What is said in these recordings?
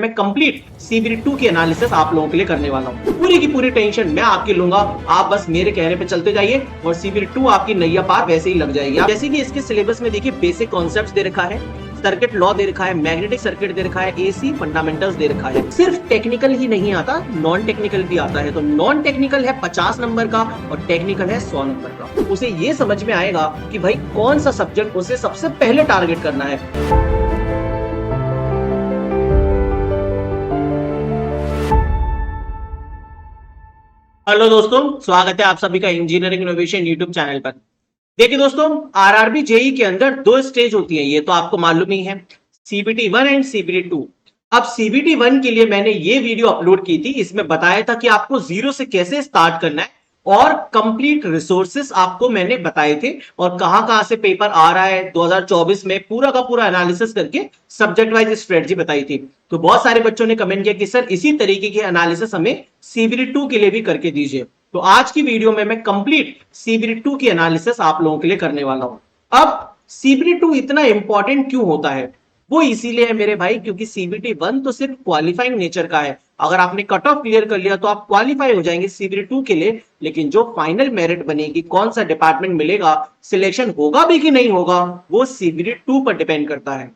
मैं complete CBT2 की analysis आप लोगों के लिए करने वाला हूँ। पूरी की पूरी टेंशन मैं आपकी लूंगा, आप बस मेरे कहने पे चलते जाइए और CBT2 आपकी नैया पार वैसे ही लग जाएगी। जैसे कि इसके सिलेबस में देखिए बेसिक कॉन्सेप्ट्स दे रखा है, सर्किट लॉ दे रखा है, मैग्नेटिक सर्किट दे रखा है, AC फंडामेंटल्स दे रखा है। सिर्फ टेक्निकल ही नहीं आता, नॉन टेक्निकल भी आता है। तो नॉन टेक्निकल है 50 नंबर का और टेक्निकल है 100 नंबर का। उसे ये समझ में आएगा कि भाई कौन सा सब्जेक्ट उसे सबसे पहले टारगेट करना है। हेलो दोस्तों, स्वागत है आप सभी का इंजीनियरिंग इनोवेशन यूट्यूब चैनल पर। देखिए दोस्तों, आरआरबी जेई के अंदर दो स्टेज होती है, ये तो आपको मालूम ही है, CBT1 एंड CBT2। अब CBT1 के लिए मैंने ये वीडियो अपलोड की थी, इसमें बताया था कि आपको जीरो से कैसे स्टार्ट करना है और कंप्लीट रिसोर्सेस आपको मैंने बताए थे और कहां से पेपर आ रहा है 2024 में, पूरा का पूरा एनालिसिस करके सब्जेक्ट वाइज स्ट्रेटजी बताई थी। तो बहुत सारे बच्चों ने कमेंट किया कि सर इसी तरीके की एनालिसिस हमें CBT2 के लिए भी करके दीजिए। तो आज की वीडियो में मैं कंप्लीट CBT2 की एनालिसिस आप लोगों के लिए करने वाला हूं। अब CBT2 इतना इंपॉर्टेंट क्यों होता है? वो इसीलिए है मेरे भाई क्योंकि CBT1 तो सिर्फ क्वालिफाइंग नेचर का है। अगर आपने कट ऑफ क्लियर कर लिया तो आप क्वालिफाई हो जाएंगे CBT2 के लिए, लेकिन जो फाइनल मेरिट बनेगी, कौन सा डिपार्टमेंट मिलेगा, सिलेक्शन होगा भी कि नहीं होगा, वो CBT2 पर डिपेंड करता है।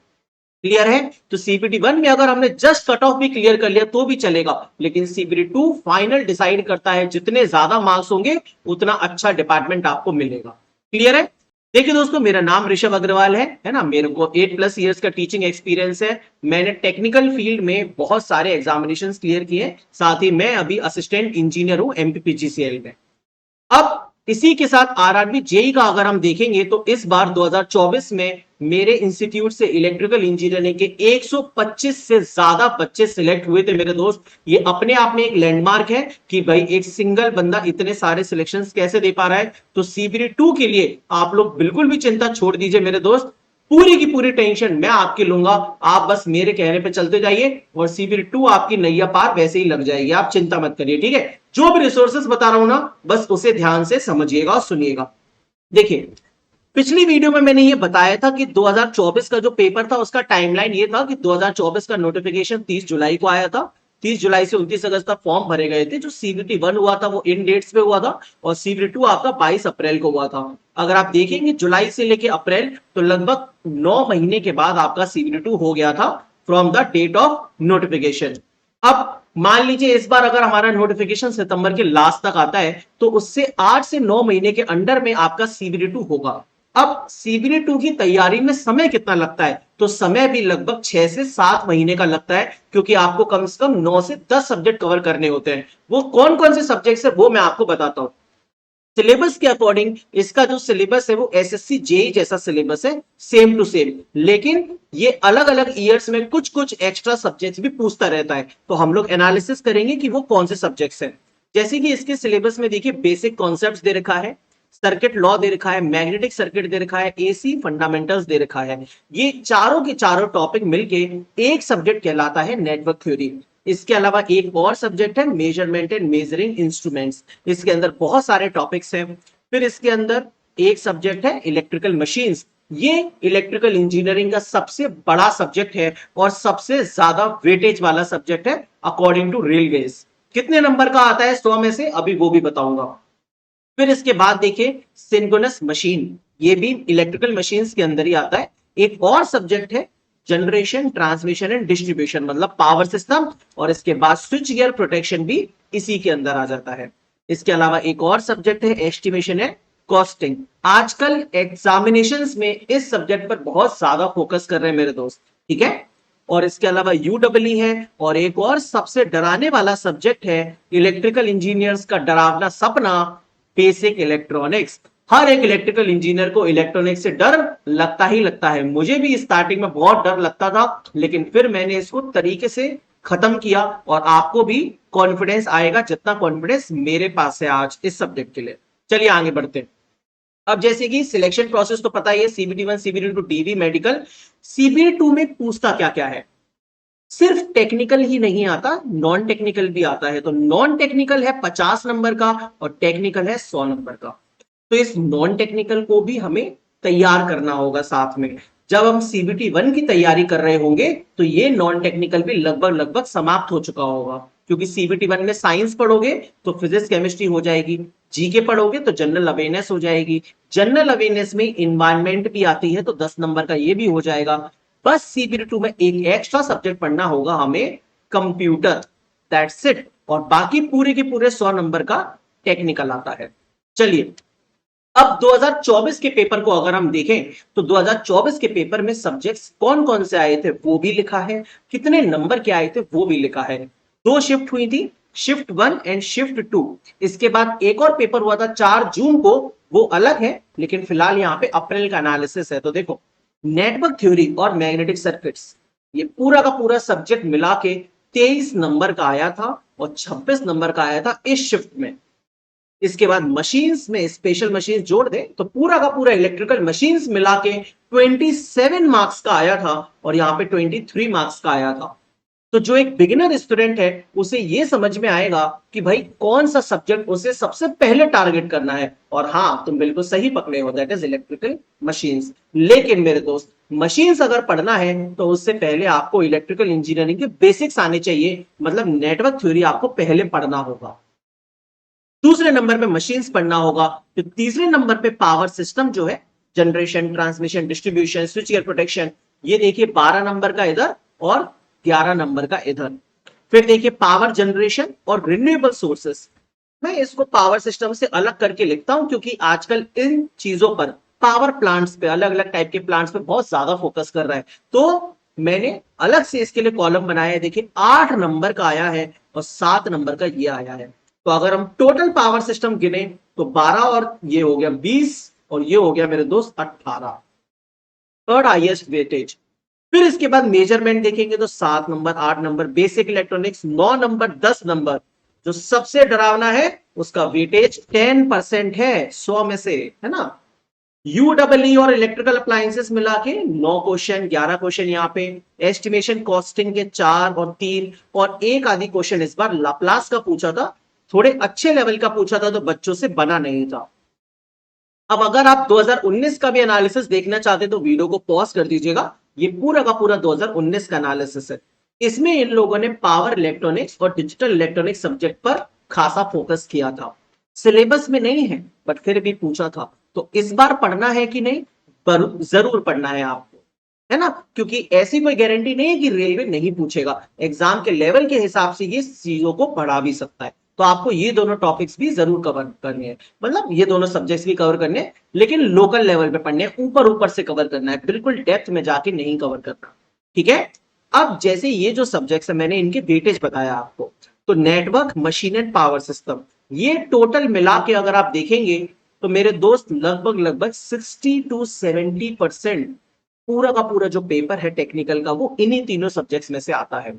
क्लियर है? तो CBT1 में अगर हमने जस्ट कट ऑफ भी क्लियर कर लिया तो भी चलेगा, लेकिन CBT2 फाइनल डिसाइड करता है, जितने ज्यादा मार्क्स होंगे उतना अच्छा डिपार्टमेंट आपको मिलेगा। क्लियर है? देखिए दोस्तों, मेरा नाम ऋषभ अग्रवाल है ना। मेरे को 8+ इयर्स का टीचिंग एक्सपीरियंस है। मैंने टेक्निकल फील्ड में बहुत सारे एग्जामिनेशंस क्लियर किए, साथ ही मैं अभी असिस्टेंट इंजीनियर हूं MPPGCL में। अब इसी के साथ आरआरबी जेई का अगर हम देखेंगे तो इस बार 2024 में मेरे इंस्टीट्यूट से इलेक्ट्रिकल इंजीनियरिंग के 125 से ज्यादा बच्चे सिलेक्ट हुए थे मेरे दोस्त। ये अपने आप में एक लैंडमार्क है कि भाई एक सिंगल बंदा इतने सारे सिलेक्शंस कैसे दे पा रहा है। तो CBT2 के लिए आप लोग बिल्कुल भी चिंता छोड़ दीजिए मेरे दोस्त, पूरी की पूरी टेंशन मैं आपकी लूंगा, आप बस मेरे कहने पे चलते जाइए और CBT2 आपकी नैया पार वैसे ही लग जाएगी। आप चिंता मत करिए, ठीक है? जो भी रिसोर्सेस बता रहा हूं ना, बस उसे ध्यान से समझिएगा और सुनिएगा। देखिए, पिछली वीडियो में मैंने ये बताया था कि 2024 का जो पेपर था उसका टाइमलाइन ये था कि 2024 का नोटिफिकेशन 30 जुलाई को आया था। 30 जुलाई से 29 अगस्त तक फॉर्म भरे गए थे। जो CBT1 हुआ था वो इन डेट्स पे हुआ था और CBT2 आपका 22 अप्रैल को हुआ था। अगर आप देखेंगे जुलाई से लेके अप्रैल, तो लगभग 9 महीने के बाद आपका CBT2 हो गया था from the date of notification. अब मान लीजिए इस बार अगर हमारा नोटिफिकेशन सितंबर के लास्ट तक आता है तो उससे 8 से 9 महीने के अंडर में आपका CBT2 होगा। अब CBT2 की तैयारी में समय कितना लगता है? तो समय भी लगभग 6 से 7 महीने का लगता है, क्योंकि आपको कम से कम 9 से 10 सब्जेक्ट कवर करने होते हैं। वो कौन कौन से सब्जेक्ट्स है वो मैं आपको बताता हूं। सिलेबस के अकॉर्डिंग इसका जो सिलेबस है वो SSC जेई जैसा सिलेबस है, सेम टू सेम, लेकिन ये अलग अलग ईयर्स में कुछ कुछ एक्स्ट्रा सब्जेक्ट्स भी पूछता रहता है। तो हम लोग एनालिसिस करेंगे कि वो कौन से सब्जेक्ट्स हैं। जैसे कि इसके सिलेबस में देखिए बेसिक कॉन्सेप्ट्स दे रखा है, सर्किट लॉ दे रखा है, मैग्नेटिक सर्किट दे रखा है, AC फंडामेंटल्स दे रखा है। ये चारों के चारों टॉपिक मिलके एक सब्जेक्ट कहलाता है नेटवर्क थ्योरी। इसके अलावा एक और सब्जेक्ट है मेजरमेंट एंड मेजरिंग इंस्ट्रूमेंट्स। इसके अंदर बहुत सारे टॉपिक्स हैं। फिर इसके अंदर एक सब्जेक्ट है इलेक्ट्रिकल मशीन्स। ये इलेक्ट्रिकल इंजीनियरिंग का सबसे बड़ा सब्जेक्ट है और सबसे ज्यादा वेटेज वाला सब्जेक्ट है अकॉर्डिंग टू रेलवेज। कितने नंबर का आता है 100 में से, अभी वो भी बताऊंगा। फिर इसके बाद देखिए सिंक्रोनस मशीन, ये भी इलेक्ट्रिकल मशीन्स के अंदर ही आता है। एक और सब्जेक्ट है जनरेशन, ट्रांसमिशन एंड डिस्ट्रीब्यूशन, मतलब पावर सिस्टम, और इसके बाद स्विच गियर प्रोटेक्शन भी इसी के अंदर आ जाता है। इसके अलावा एक और सब्जेक्ट है एस्टिमेशन एंड कॉस्टिंग। आजकल एग्जामिनेशंस में इस सब्जेक्ट पर बहुत ज्यादा फोकस कर रहे हैं मेरे दोस्त, ठीक है? और इसके अलावा UEE है, और एक और सबसे डराने वाला सब्जेक्ट है इलेक्ट्रिकल इंजीनियर्स का डरावना सपना, बेसिक इलेक्ट्रॉनिक्स। हर एक इलेक्ट्रिकल इंजीनियर को इलेक्ट्रॉनिक्स से डर लगता ही लगता है। मुझे भी स्टार्टिंग में बहुत डर लगता था, लेकिन फिर मैंने इसको तरीके से खत्म किया और आपको भी कॉन्फिडेंस आएगा जितना कॉन्फिडेंस मेरे पास है आज इस सब्जेक्ट के लिए। चलिए आगे बढ़ते हैं। अब जैसे कि सिलेक्शन प्रोसेस तो पता ही है, CBT1 CBT2 DV medical. CBT2 में पूछता क्या क्या है? सिर्फ टेक्निकल ही नहीं आता, नॉन टेक्निकल भी आता है। तो नॉन टेक्निकल है 50 नंबर का और टेक्निकल है 100 नंबर का। तो इस नॉन टेक्निकल को भी हमें तैयार करना होगा साथ में। जब हम सीबीटी 1 की तैयारी कर रहे होंगे तो ये नॉन टेक्निकल भी लगभग लगभग समाप्त हो चुका होगा, क्योंकि सीबीटी 1 में साइंस पढ़ोगे तो फिजिक्स केमिस्ट्री हो जाएगी, जीके पढ़ोगे तो जनरल अवेयरनेस हो जाएगी, जनरल अवेयरनेस में इन्वायरमेंट भी आती है तो 10 नंबर का ये भी हो जाएगा। बस सीबीटी 2 में एक एक्स्ट्रा सब्जेक्ट पढ़ना होगा हमें, कंप्यूटर, दैट्स इट, और बाकी पूरे के पूरे 100 नंबर का टेक्निकल आता है। चलिए अब 2024 के पेपर को अगर हम देखें तो 2024 के पेपर में सब्जेक्ट्स कौन कौन से आए थे वो भी लिखा है, कितने नंबर के आए थे वो भी लिखा है। दो शिफ्ट हुई थी, शिफ्ट 1 एंड शिफ्ट 2। इसके बाद एक और पेपर हुआ था 4 जून को, वो अलग है, लेकिन फिलहाल यहाँ पे अप्रैल का एनालिसिस है। तो देखो, नेटवर्क थ्योरी और मैग्नेटिक सर्किट्स, ये पूरा का पूरा सब्जेक्ट मिला के 23 नंबर का आया था और 26 नंबर का आया था इस शिफ्ट में। इसके बाद मशीन्स में स्पेशल मशीन जोड़ दे तो पूरा का पूरा इलेक्ट्रिकल मशीन्स मिला के 27 मार्क्स का आया था और यहाँ पे 23 मार्क्स का आया था। तो जो एक बिगिनर स्टूडेंट है उसे ये समझ में आएगा कि भाई कौन सा सब्जेक्ट उसे सबसे पहले टारगेट करना है। और हाँ, तुम बिल्कुल सही पकड़े हो, दैट इज इलेक्ट्रिकल मशीन्स। लेकिन मेरे दोस्त, मशीन्स अगर पढ़ना है तो उससे पहले आपको इलेक्ट्रिकल इंजीनियरिंग के बेसिक्स आने चाहिए, मतलब नेटवर्क थ्योरी आपको पहले पढ़ना होगा। दूसरे नंबर पे मशीन्स पढ़ना होगा। तो तीसरे नंबर पे पावर सिस्टम जो है, generation, transmission, distribution, switch gear protection, ये देखिए 12 नंबर का इधर और 11 नंबर का इधर। फिर देखिए पावर जनरेशन और रिन्यूएबल सोर्सेस। मैं इसको पावर सिस्टम से अलग करके लिखता हूं क्योंकि आजकल इन चीजों पर, पावर प्लांट्स पे, अलग अलग टाइप के प्लांट्स पे बहुत ज्यादा फोकस कर रहा है, तो मैंने अलग से इसके लिए कॉलम बनाया है। देखिए 8 नंबर का आया है और 7 नंबर का ये आया है। तो अगर हम टोटल पावर सिस्टम गिने तो 12 और ये हो गया 20 और ये हो गया मेरे दोस्त 18, थर्ड हाईएस्ट वेटेज। फिर इसके बाद मेजरमेंट देखेंगे तो 7 number, 8 number, basic electronics 9 number, 10 number. जो सबसे डरावना है उसका वेटेज 10% है 100 में से, है ना। यूडब्ल्यू और इलेक्ट्रिकल अप्लायंसेस मिला के 9 क्वेश्चन, 11 क्वेश्चन यहाँ पे, एस्टिमेशन कॉस्टिंग के 4 और 3 और एक आधी क्वेश्चन इस बार लाप्लास का पूछा था, थोड़े अच्छे लेवल का पूछा था तो बच्चों से बना नहीं था। अब अगर आप 2019 का भी एनालिसिस देखना चाहते तो वीडियो को पॉज कर दीजिएगा, ये पूरा का पूरा 2019 का एनालिसिस है। इसमें इन लोगों ने पावर इलेक्ट्रॉनिक्स और डिजिटल इलेक्ट्रॉनिक्स सब्जेक्ट पर खासा फोकस किया था। सिलेबस में नहीं है बट फिर भी पूछा था, तो इस बार पढ़ना है कि नहीं, जरूर पढ़ना है आपको, है ना, क्योंकि ऐसी कोई गारंटी नहीं है कि रेलवे नहीं पूछेगा। एग्जाम के लेवल के हिसाब से ये चीजों को बढ़ा भी सकता है। तो आपको ये दोनों टॉपिक्स भी जरूर कवर करने हैं, मतलब ये दोनों सब्जेक्ट्स भी कवर करने हैं, लेकिन लोकल लेवल पे पढ़ने हैं, ऊपर ऊपर से कवर करना है, बिल्कुल डेप्थ में जाके नहीं कवर करना, ठीक है। अब जैसे ये जो सब्जेक्ट्स है मैंने इनके वेटेज बताया आपको, तो network, machine and power system, ये टोटल मिला के अगर आप देखेंगे तो मेरे दोस्त लगभग लगभग 60 to 70% पूरा का पूरा जो पेपर है टेक्निकल का वो इन्हीं तीनों सब्जेक्ट्स में से आता है।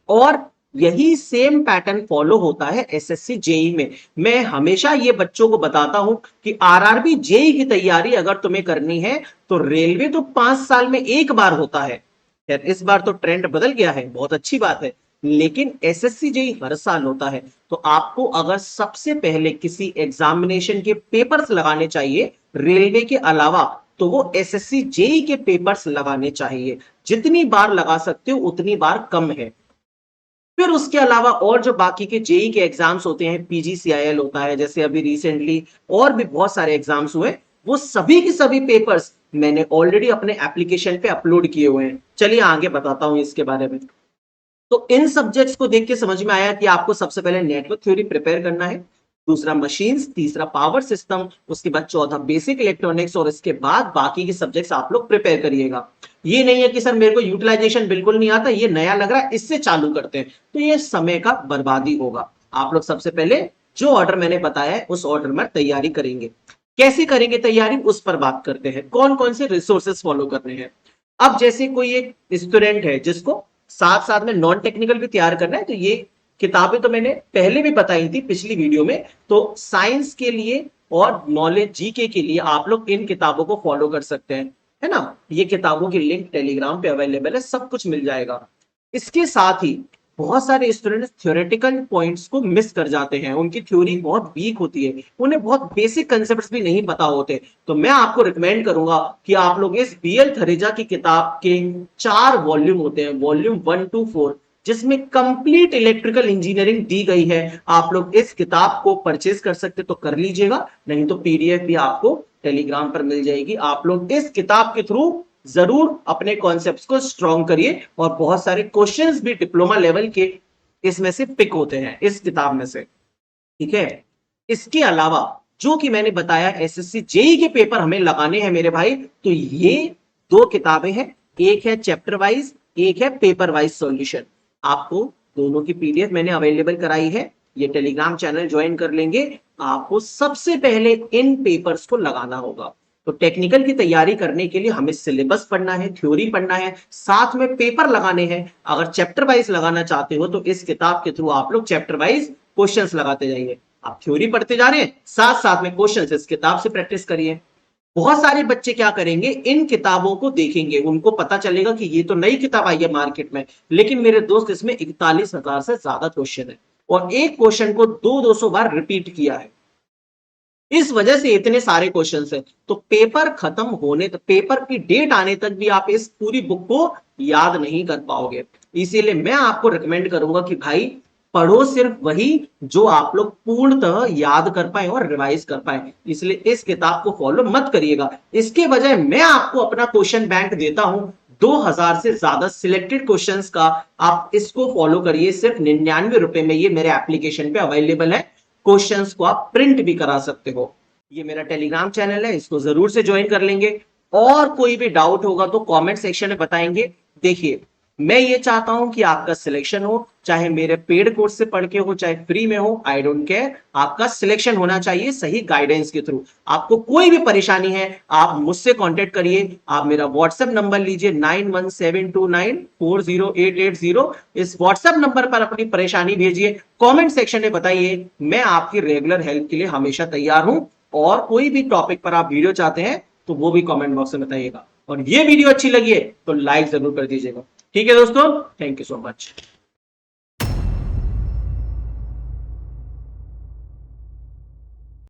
और यही सेम पैटर्न फॉलो होता है एसएससी जेई में। मैं हमेशा ये बच्चों को बताता हूं कि आरआरबी जेई की तैयारी अगर तुम्हें करनी है तो रेलवे तो 5 साल में एक बार होता है, खैर इस बार तो ट्रेंड बदल गया है, बहुत अच्छी बात है, लेकिन एसएससी जेई हर साल होता है। तो आपको अगर सबसे पहले किसी एग्जामिनेशन के पेपर्स लगाने चाहिए रेलवे के अलावा, तो वो एसएससी जेई के पेपर्स लगाने चाहिए। जितनी बार लगा सकते हो उतनी बार कम है। फिर उसके अलावा और जो बाकी के जेई के एग्जाम्स होते हैं, पीजीसीआईएल होता है, जैसे अभी रिसेंटली और भी बहुत सारे एग्जाम्स हुए, वो सभी के सभी पेपर्स मैंने ऑलरेडी अपने एप्लीकेशन पे अपलोड किए हुए हैं। चलिए आगे बताता हूं इसके बारे में। तो इन सब्जेक्ट्स को देख के समझ में आया कि आपको सबसे पहले नेटवर्क थ्योरी प्रिपेयर करना है, दूसरा मशीन्स, तीसरा पावर सिस्टम, उसके बाद चौथा बेसिक इलेक्ट्रॉनिक्स, और इसके बाद बाकी के सब्जेक्ट्स आप लोग प्रिपेयर करिएगा। ये नहीं है कि सर मेरे को यूटिलाइजेशन बिल्कुल नहीं आता, ये नया लग रहा है इससे चालू करते हैं, तो ये समय का बर्बादी होगा। आप लोग सबसे पहले जो ऑर्डर मैंने बताया है उस ऑर्डर में तैयारी करेंगे। कैसे करेंगे तैयारी उस पर बात करते हैं, कौन कौन से रिसोर्सेस फॉलो करने हैं। अब जैसे कोई एक स्टूडेंट है जिसको साथ साथ में नॉन टेक्निकल भी तैयार करना है, तो ये किताबें तो मैंने पहले भी बताई थी पिछली वीडियो में। तो साइंस के लिए और नॉलेज जीके के लिए आप लोग इन किताबों को फॉलो कर सकते हैं, है ना। ये किताबों की लिंक टेलीग्राम पे अवेलेबल है, सब कुछ मिल जाएगा। इसके साथ ही बहुत सारे स्टूडेंट्स थ्योरेटिकल पॉइंट्स को मिस कर जाते हैं, उनकी थ्योरी बहुत वीक होती है, उन्हें बहुत बेसिक कंसेप्ट्स भी नहीं पता होते। तो मैं आपको रिकमेंड करूंगा कि आप लोग इस बीएल थरेजा की किताब के 4 वॉल्यूम होते हैं, वॉल्यूम 1 to 4, जिसमें कंप्लीट इलेक्ट्रिकल इंजीनियरिंग दी गई है। आप लोग इस किताब को परचेज कर सकते तो कर लीजिएगा, नहीं तो पीडीएफ भी आपको टेलीग्राम पर मिल जाएगी। आप लोग इस किताब के थ्रू जरूर अपने कॉन्सेप्ट्स को स्ट्रॉन्ग करिए, और बहुत सारे क्वेश्चंस भी डिप्लोमा लेवल के इसमें से पिक होते हैं इस किताब में से, ठीक है। इसके अलावा जो कि मैंने बताया एसएससी जेई के पेपर हमें लगाने हैं मेरे भाई, तो ये 2 किताबें हैं, एक है चैप्टर वाइज, एक है पेपर वाइज सॉल्यूशन। आपको दोनों की पीडीएफ मैंने अवेलेबल कराई है, ये टेलीग्राम चैनल ज्वाइन कर लेंगे। आपको सबसे पहले इन पेपर्स को लगाना होगा। तो टेक्निकल की तैयारी करने के लिए हमें सिलेबस पढ़ना है, थ्योरी पढ़ना है, साथ में पेपर लगाने हैं। अगर चैप्टर वाइज लगाना चाहते हो तो इस किताब के थ्रू आप लोग चैप्टर वाइज क्वेश्चंस लगाते जाइए। आप थ्योरी पढ़ते जा रहे हैं, साथ साथ में क्वेश्चंस इस किताब से प्रैक्टिस करिए। बहुत सारे बच्चे क्या करेंगे, इन किताबों को देखेंगे, उनको पता चलेगा कि ये तो नई किताब आई है मार्केट में, लेकिन मेरे दोस्त इसमें 41,000 से ज्यादा क्वेश्चन है और एक क्वेश्चन को 200 बार रिपीट किया है। इस वजह से इतने सारे क्वेश्चंस हैं। तो पेपर खत्म होने तक, पेपर की डेट आने तक भी आप इस पूरी बुक को याद नहीं कर पाओगे। इसीलिए मैं आपको रिकमेंड करूंगा कि भाई पढ़ो सिर्फ वही जो आप लोग पूर्णतः याद कर पाए और रिवाइज कर पाए। इसलिए इस किताब को फॉलो मत करिएगा। इसके बजाय मैं आपको अपना क्वेश्चन बैंक देता हूं, 2000 से ज्यादा सिलेक्टेड क्वेश्चंस का। आप इसको फॉलो करिए, सिर्फ 99 रुपए में ये मेरे एप्लीकेशन पे अवेलेबल है। क्वेश्चंस को आप प्रिंट भी करा सकते हो। ये मेरा टेलीग्राम चैनल है, इसको जरूर से ज्वाइन कर लेंगे। और कोई भी डाउट होगा तो कमेंट सेक्शन में बताएंगे। देखिए, मैं ये चाहता हूं कि आपका सिलेक्शन हो, चाहे मेरे पेड कोर्स से पढ़ के हो, चाहे फ्री में हो, आई डोंट केयर। आपका सिलेक्शन होना चाहिए सही गाइडेंस के थ्रू। आपको कोई भी परेशानी है, आप मुझसे कांटेक्ट करिए। आप मेरा व्हाट्सएप नंबर लीजिए 9172940880। इस व्हाट्सएप नंबर पर अपनी परेशानी भेजिए, कमेंट सेक्शन में बताइए। मैं आपकी रेगुलर हेल्प के लिए हमेशा तैयार हूं। और कोई भी टॉपिक पर आप वीडियो चाहते हैं तो वो भी कमेंट बॉक्स में बताइएगा। और ये वीडियो अच्छी लगी है तो लाइक जरूर कर दीजिएगा। ठीक है दोस्तों, थैंक यू सो मच।